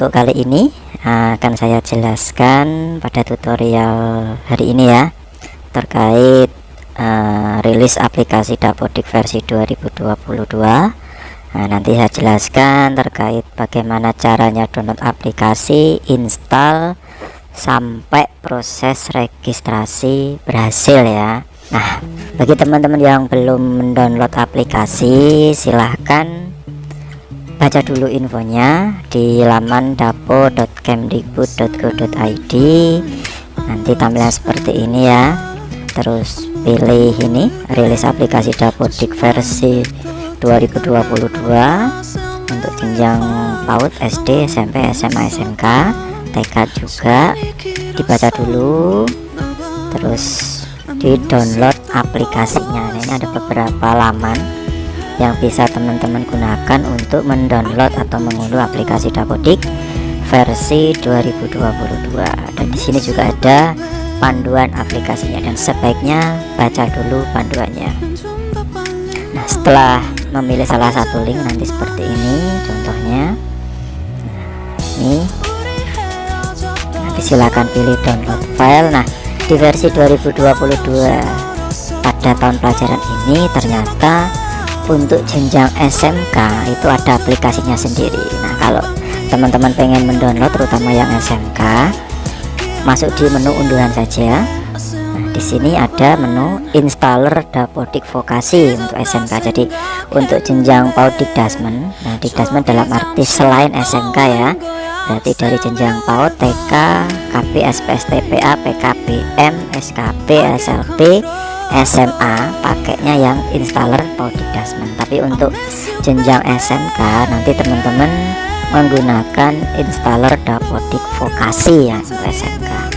untuk kali ini akan saya jelaskan pada tutorial hari ini ya, terkait rilis aplikasi Dapodik versi 2022. Nanti saya jelaskan terkait bagaimana caranya download aplikasi, install, sampai proses registrasi berhasil ya. Nah, bagi teman-teman yang belum mendownload aplikasi, silahkan baca dulu infonya di laman dapo.kemdikbud.go.id. Nanti tampilan seperti ini ya. Terus pilih ini, rilis aplikasi Dapodik versi 2022 untuk jenjang PAUD, SD, SMP, SMA, SMK, TK juga. Dibaca dulu, terus di download aplikasinya. Nah, ini ada beberapa laman yang bisa teman-teman gunakan untuk mendownload atau mengunduh aplikasi Dapodik versi 2022. Dan di sini juga ada panduan aplikasinya, dan sebaiknya baca dulu panduannya. Nah, setelah memilih salah satu link nanti seperti ini contohnya. Ini nanti silakan pilih download file. Nah, di versi 2022 pada tahun pelajaran ini ternyata untuk jenjang SMK itu ada aplikasinya sendiri. Nah, kalau teman-teman pengen mendownload terutama yang SMK, masuk di menu unduhan saja. Nah, di sini ada menu installer Dapodik vokasi untuk SMK. Jadi untuk jenjang PAUD Dikdasmen, nah Dikdasmen dalam arti selain SMK ya, berarti dari jenjang PAUD, TK, KP, SPS, TPA, PKBM, SKP, SLB, SMA pakainya yang installer PAUD Dikdasmen. Tapi untuk jenjang SMK nanti teman-teman menggunakan installer Dapodik vokasi ya untuk SMK. Nah,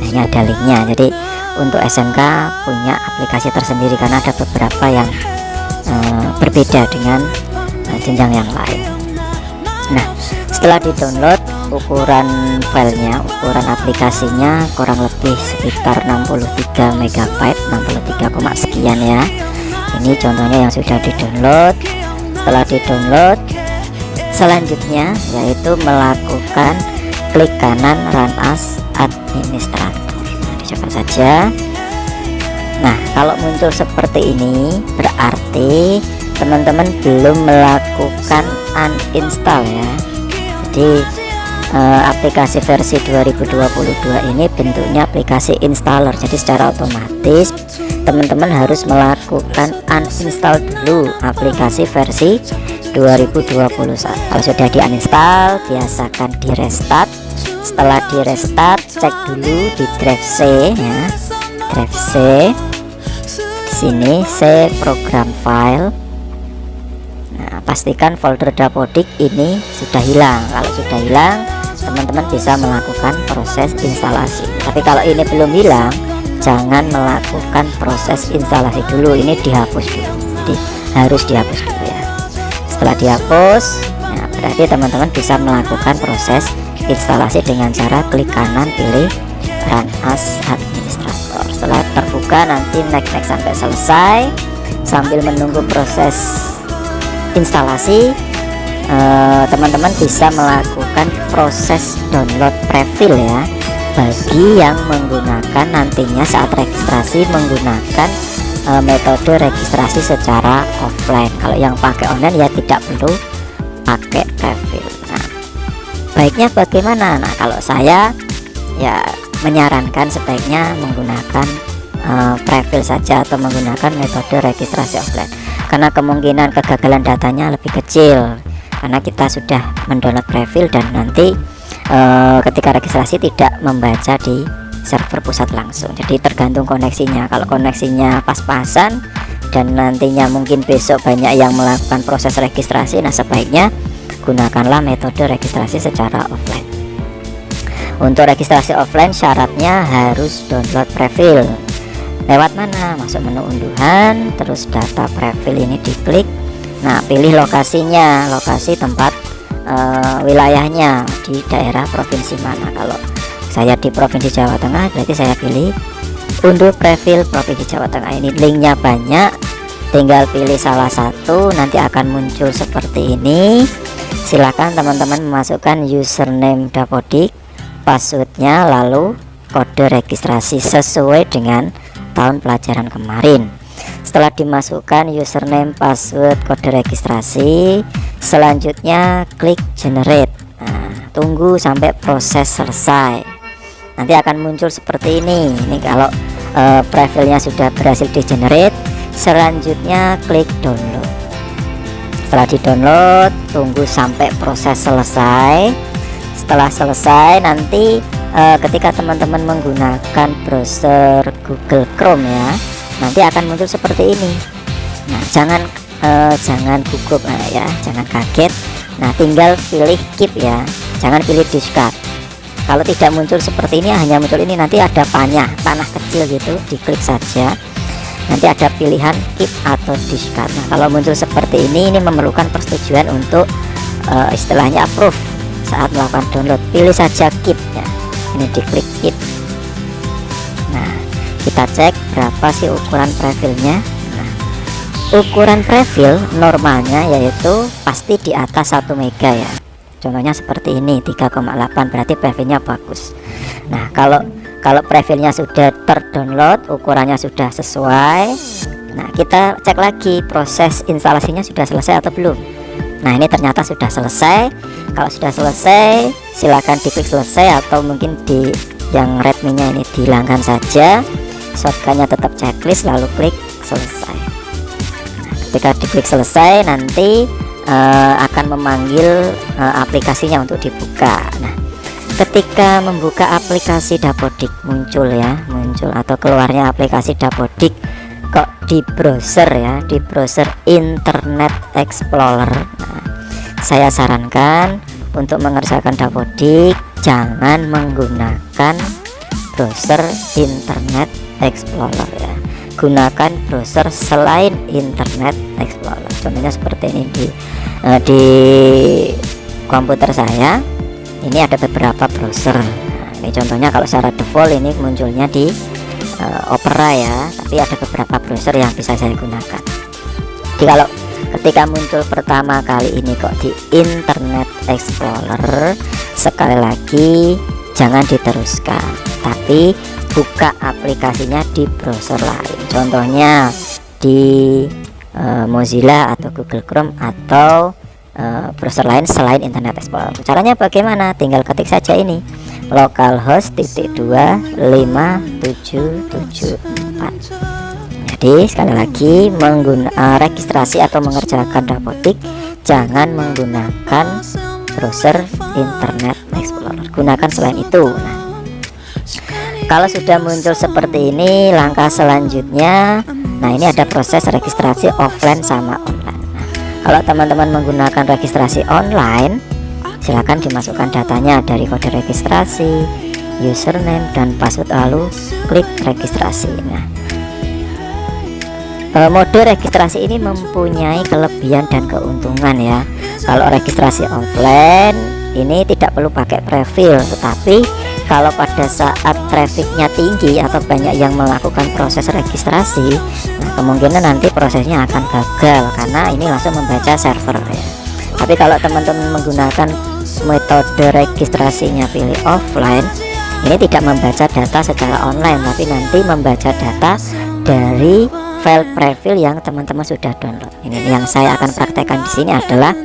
ini ada linknya. Jadi untuk SMK punya aplikasi tersendiri karena ada beberapa yang berbeda dengan jenjang yang lain. Nah, setelah di-download, ukuran filenya, ukuran aplikasinya kurang lebih sekitar 63 MB, 63, sekian ya. Ini contohnya yang sudah di-download. Setelah di-download, selanjutnya yaitu melakukan klik kanan Run as Administrator. Nah, dicoba saja. Nah, kalau muncul seperti ini berarti teman-teman belum melakukan uninstall ya. Jadi aplikasi versi 2022 ini bentuknya aplikasi installer, jadi secara otomatis teman-teman harus melakukan uninstall dulu aplikasi versi 2021. Kalau sudah di uninstall, biasakan di restart. Setelah di restart, cek dulu di drive C ya, drive C. Di sini C program file. Nah, pastikan folder Dapodik ini sudah hilang. Kalau sudah hilang, teman-teman bisa melakukan proses instalasi. Tapi kalau ini belum hilang, jangan melakukan proses instalasi dulu. Ini dihapus dulu. Jadi harus dihapus dulu ya. Setelah dihapus, nah berarti teman-teman bisa melakukan proses instalasi dengan cara klik kanan pilih Run as Administrator. Setelah terbuka nanti next sampai selesai. Sambil menunggu proses instalasi, teman-teman bisa melakukan proses download prefil ya, bagi yang menggunakan nantinya saat registrasi menggunakan metode registrasi secara offline. Kalau yang pakai online ya tidak perlu pakai prefil. Nah, baiknya bagaimana? Nah, kalau saya ya menyarankan sebaiknya menggunakan prefil saja atau menggunakan metode registrasi offline, karena kemungkinan kegagalan datanya lebih kecil karena kita sudah mendownload prefil dan nanti ketika registrasi tidak membaca di server pusat langsung. Jadi tergantung koneksinya. Kalau koneksinya pas-pasan dan nantinya mungkin besok banyak yang melakukan proses registrasi, nah sebaiknya gunakanlah metode registrasi secara offline. Untuk registrasi offline syaratnya harus download prefil. Lewat mana? Masuk menu unduhan, terus data prefil ini diklik. Nah, pilih lokasinya, lokasi tempat wilayahnya di daerah provinsi mana. Kalau saya di Provinsi Jawa Tengah, berarti saya pilih unduh prefil Provinsi Jawa Tengah. Ini linknya banyak, tinggal pilih salah satu, nanti akan muncul seperti ini. Silakan teman-teman memasukkan username Dapodik, passwordnya, lalu kode registrasi sesuai dengan tahun pelajaran kemarin. Setelah dimasukkan username, password, kode registrasi, selanjutnya klik generate. Nah, tunggu sampai proses selesai. Nanti akan muncul seperti ini. Ini kalau profilnya sudah berhasil di generate, selanjutnya klik download. Setelah di download, tunggu sampai proses selesai. Setelah selesai, nanti ketika teman-teman menggunakan browser Google Chrome ya, nanti akan muncul seperti ini. Nah, jangan gugup ya, jangan kaget. Nah, tinggal pilih keep ya, jangan pilih discard. Kalau tidak muncul seperti ini, hanya muncul ini, nanti ada panah kecil gitu, diklik saja. Nanti ada pilihan keep atau discard. Nah, kalau muncul seperti ini memerlukan persetujuan untuk istilahnya approve saat melakukan download. Pilih saja keep ya. Ini diklik keep. Nah, kita cek berapa sih ukuran profilnya. Nah, ukuran profil normalnya yaitu pasti di atas 1 mega ya. Contohnya seperti ini 3,8, berarti profilnya bagus. Nah, kalau profilnya sudah terdownload, ukurannya sudah sesuai, nah kita cek lagi proses instalasinya sudah selesai atau belum. Nah, ini ternyata sudah selesai. Kalau sudah selesai, silakan diklik selesai, atau mungkin di yang Redmi-nya ini dihilangkan saja, shortcut-nya tetap checklist, lalu klik selesai. Nah, ketika diklik selesai, nanti akan memanggil aplikasinya untuk dibuka. Nah, ketika membuka aplikasi Dapodik muncul atau keluarnya aplikasi Dapodik kok di browser ya, di browser Internet Explorer. Nah, saya sarankan untuk mengerjakan Dapodik jangan menggunakan browser Internet Explorer ya, gunakan browser selain Internet Explorer. Contohnya seperti ini di komputer saya. Ini ada beberapa browser. Nah, ini contohnya kalau secara default ini munculnya di Opera ya, tapi ada beberapa browser yang bisa saya gunakan. Jadi kalau ketika muncul pertama kali ini kok di Internet Explorer, sekali lagi jangan diteruskan, tapi buka aplikasinya di browser lain. Contohnya di Mozilla atau Google Chrome atau browser lain selain Internet Explorer. Caranya bagaimana? Tinggal ketik saja ini localhost /25774. Jadi sekali lagi registrasi atau mengerjakan Dapodik jangan menggunakan browser Internet Explorer, gunakan selain itu. Nah, kalau sudah muncul seperti ini, langkah selanjutnya, nah ini ada proses registrasi offline sama online. Nah, kalau teman-teman menggunakan registrasi online, silakan dimasukkan datanya dari kode registrasi, username, dan password, lalu klik registrasi. Nah, mode registrasi ini mempunyai kelebihan dan keuntungan ya. Kalau registrasi offline ini tidak perlu pakai profil, tetapi kalau pada saat trafficnya tinggi atau banyak yang melakukan proses registrasi, nah kemungkinan nanti prosesnya akan gagal karena ini langsung membaca server ya. Tapi kalau teman-teman menggunakan metode registrasinya pilih offline, ini tidak membaca data secara online, tapi nanti membaca data dari file profil yang teman-teman sudah download. Ini yang saya akan praktekkan di sini adalah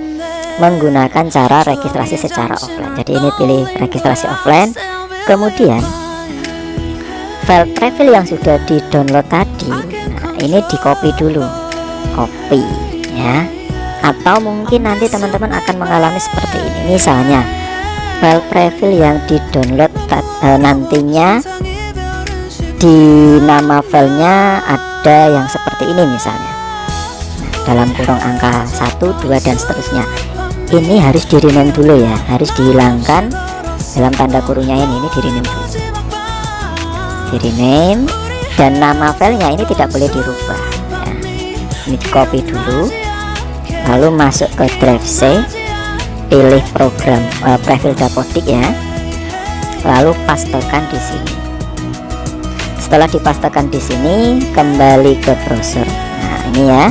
menggunakan cara registrasi secara offline. Jadi ini pilih registrasi offline, kemudian file profil yang sudah di download tadi, nah ini di copy dulu, copy ya. Atau mungkin nanti teman-teman akan mengalami seperti ini, misalnya file profil yang di download nantinya di nama filenya ada yang seperti ini misalnya, nah, dalam kurung angka 1, 2 dan seterusnya. Ini harus di rename dulu ya, harus dihilangkan dalam tanda kurungnya ini di rename dulu, di rename, dan nama filenya ini tidak boleh dirubah ya. Ini di copy dulu, lalu masuk ke drive C, pilih program profil Dapodik ya, lalu pastekan di sini. Setelah dipastekan di sini, kembali ke browser. Nah Ini ya,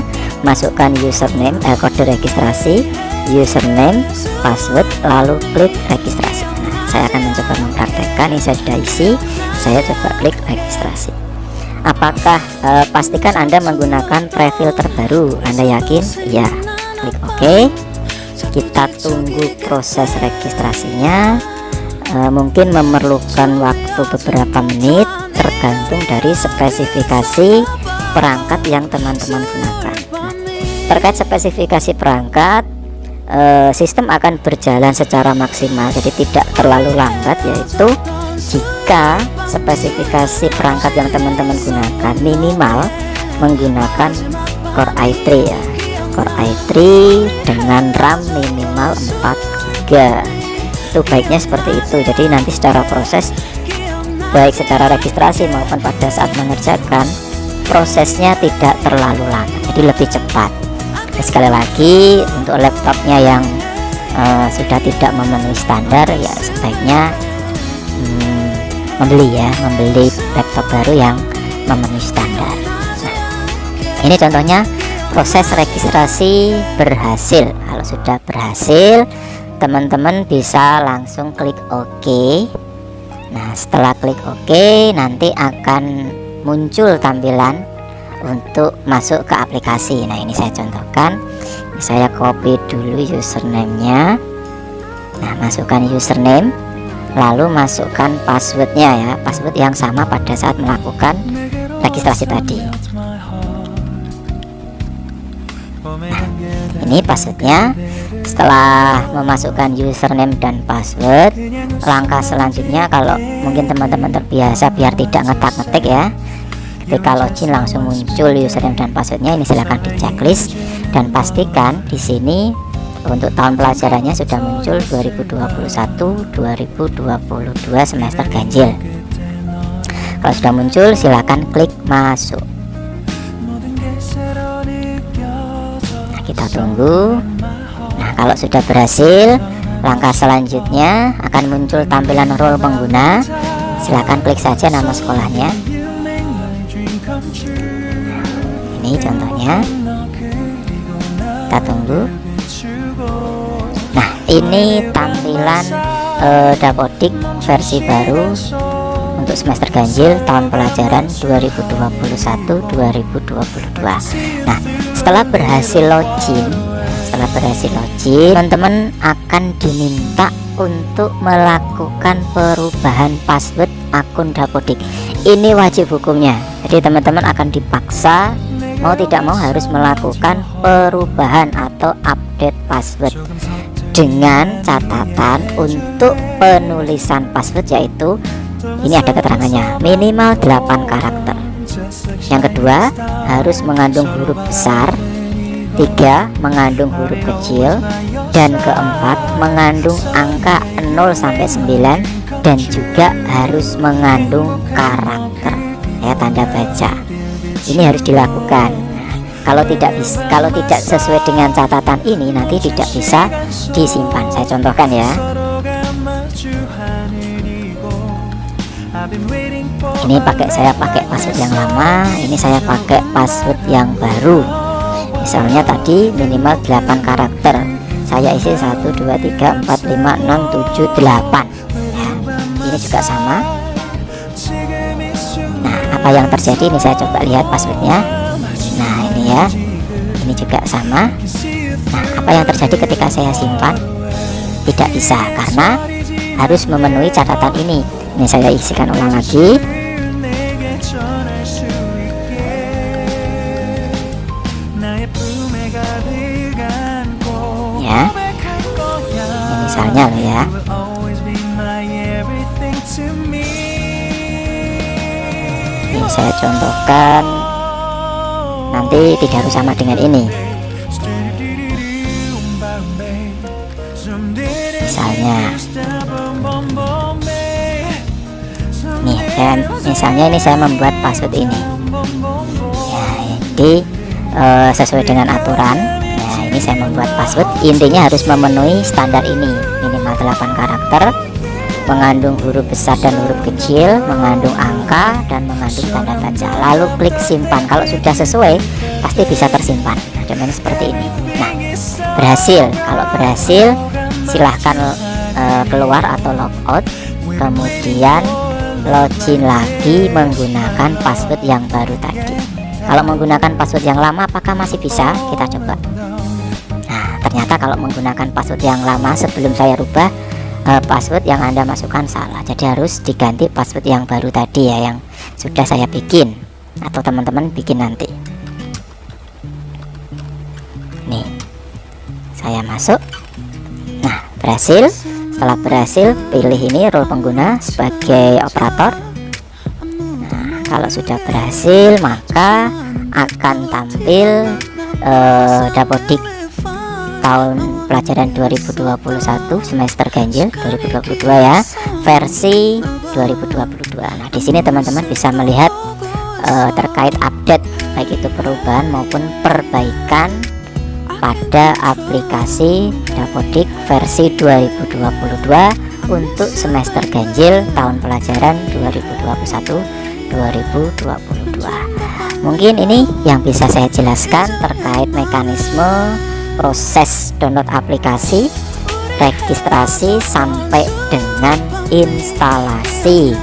masukkan username, kode registrasi, username, password, lalu klik registrasi. Nah, saya akan mencoba mempraktekkan. Ini saya sudah isi, saya coba klik registrasi. Apakah pastikan Anda menggunakan profil terbaru? Anda yakin? Ya, klik OK. Kita tunggu proses registrasinya. Mungkin memerlukan waktu beberapa menit, tergantung dari spesifikasi perangkat yang teman-teman gunakan. Nah, terkait spesifikasi perangkat, sistem akan berjalan secara maksimal, jadi tidak terlalu lambat, yaitu jika spesifikasi perangkat yang teman-teman gunakan minimal menggunakan Core i3 ya, Core i3 dengan RAM minimal 4 GB. Itu baiknya seperti itu. Jadi nanti secara proses, baik secara registrasi maupun pada saat mengerjakan, prosesnya tidak terlalu lama, jadi lebih cepat. Sekali lagi, untuk laptopnya yang sudah tidak memenuhi standar, ya sebaiknya membeli laptop baru yang memenuhi standar. Nah, ini contohnya proses registrasi berhasil. Kalau sudah berhasil, teman-teman bisa langsung klik OK. Nah, setelah klik OK, nanti akan muncul tampilan untuk masuk ke aplikasi. Nah, ini saya contohkan. Saya copy dulu username-nya. Nah, masukkan username, lalu masukkan passwordnya ya, password yang sama pada saat melakukan registrasi tadi. Nah, ini passwordnya. Setelah memasukkan username dan password, langkah selanjutnya, kalau mungkin teman-teman terbiasa biar tidak ngetik ya, ketika login langsung muncul username dan passwordnya, ini silahkan di checklist dan pastikan di sini untuk tahun pelajarannya sudah muncul 2021-2022 semester ganjil. Kalau sudah muncul, silakan klik masuk. Nah, kita tunggu. Nah, kalau sudah berhasil, langkah selanjutnya akan muncul tampilan role pengguna. Silakan klik saja nama sekolahnya. Ini contohnya. Kita tunggu. Nah, ini tampilan Dapodik versi baru untuk semester ganjil tahun pelajaran 2021-2022. Nah, setelah berhasil login, teman-teman akan diminta untuk melakukan perubahan password akun Dapodik. Ini wajib hukumnya. Jadi teman-teman akan dipaksa mau tidak mau harus melakukan perubahan atau update password, dengan catatan untuk penulisan password, yaitu ini ada keterangannya minimal 8 karakter. Yang kedua, harus mengandung huruf besar. 3, mengandung huruf kecil. Dan keempat, mengandung angka 0 sampai 9 dan juga harus mengandung karakter ya, tanda baca. Ini harus dilakukan. Kalau tidak sesuai dengan catatan ini, nanti tidak bisa disimpan. Saya contohkan ya. Ini saya pakai password yang lama, ini saya pakai password yang baru. Misalnya tadi minimal 8 karakter, saya isi 1, 2, 3, 4, 5, 6, 7, 8 ya. Ini juga sama. Nah, apa yang terjadi, ini saya coba lihat passwordnya. Nah, ini ya, ini juga sama. Nah, apa yang terjadi ketika saya simpan? Tidak bisa, karena harus memenuhi catatan ini. Ini saya isikan ulang lagi. Ya, ini misalnya loh ya. Ini saya contohkan, nanti tidak harus sama dengan ini. Misalnya nih, misalnya ini saya membuat password ini ya, jadi sesuai dengan aturan. Nah, ini saya membuat password, intinya harus memenuhi standar ini, minimal 8 karakter, mengandung huruf besar dan huruf kecil, mengandung angka, dan mengandung tanda baca. Lalu klik simpan. Kalau sudah sesuai pasti bisa tersimpan. Nah, contohnya seperti ini. Nah, berhasil. Kalau berhasil silahkan keluar atau logout, kemudian login lagi menggunakan password yang baru tadi. Kalau menggunakan password yang lama apakah masih bisa? Kita coba. Nah, ternyata kalau menggunakan password yang lama sebelum saya rubah, password yang Anda masukkan salah. Jadi harus diganti password yang baru tadi ya, yang sudah saya bikin atau teman-teman bikin nanti. Nih, saya masuk. Nah, berhasil. Setelah berhasil, pilih ini role pengguna sebagai operator. Nah, kalau sudah berhasil maka akan tampil Dapodik tahun pelajaran 2021 semester ganjil 2022 ya, versi 2022. Nah, di sini teman-teman bisa melihat terkait update baik itu perubahan maupun perbaikan pada aplikasi Dapodik versi 2022 untuk semester ganjil tahun pelajaran 2021-2022. Mungkin ini yang bisa saya jelaskan terkait mekanisme proses download aplikasi, registrasi sampai dengan instalasi